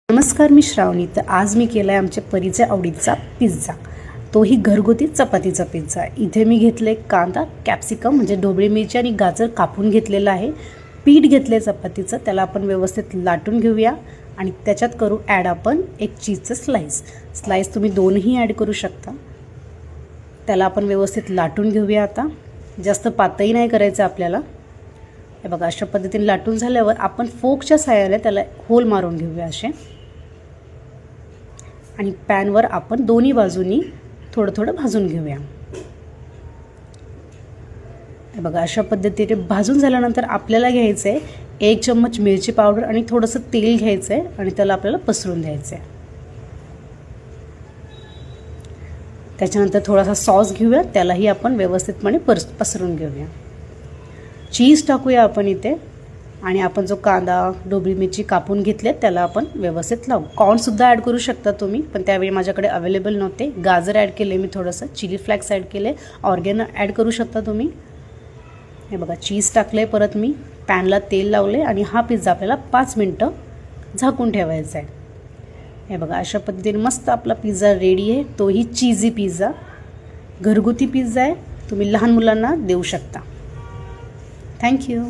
नमस्कार, मी श्रावणी. तर आज मी केला आहे आमच्या परीच्या आवडीचा पिझ्झा, तोही घरगुती चपातीचा पिझ्झा. इथे मी घेतले कांदा, कॅप्सिकम म्हणजे ढोबळी मिरची आणि गाजर कापून घेतलेलं आहे. पीठ घेतले चपातीचं, त्याला आपण व्यवस्थित लाटून घेऊया आणि त्याच्यात करू ॲड आपण एक चीजचं स्लाइस तुम्ही दोनही ॲड करू शकता. त्याला आपण व्यवस्थित लाटून घेऊया. आता जास्त पातळी नाही करायचं आपल्याला. हे बघा, अशा पद्धतीने लाटून झाल्यावर आपण फोकच्या साहाय्याने त्याला होल मारून घेऊया असे. आणि पॅनवर आपण दोन्ही बाजूनी थोडं थोडं भाजून घेऊया. हे बघा, अशा पद्धतीने भाजून झाल्यानंतर आपल्याला घ्यायचं आहे 1 चम्मच मिरची पावडर आणि थोडंसं तेल घ्यायचं आहे आणि त्याला आपल्याला पसरून द्यायचं आहे. त्याच्यानंतर थोडासा सॉस घेऊया, त्यालाही आपण व्यवस्थितपणे पसरून घेऊया. चीज टाकूया आपण इथे आणि आपण जो कांदा, ढोबळी मिरची कापून घेतले त्याला आपण व्यवस्थित लावू. कॉर्नसुद्धा ॲड करू शकता तुम्ही, पण त्यावेळी माझ्याकडे अवेलेबल नव्हते. गाजर ॲड केले मी, थोडंसं चिली फ्लेक्स ॲड केले, ऑर्गेनो ॲड करू शकता तुम्ही. हे बघा, चीज टाकले, परत मी पॅनला तेल लावले आणि हा पिझ्झा आपल्याला 5 मिनटं झाकून ठेवायचा आहे. हे बघा, अशा पद्धतीने मस्त आपला पिझ्झा रेडी आहे. तोही चीजी पिझ्झा, घरगुती पिझ्झा आहे. तुम्ही लहान मुलांना देऊ शकता. थँक्यू.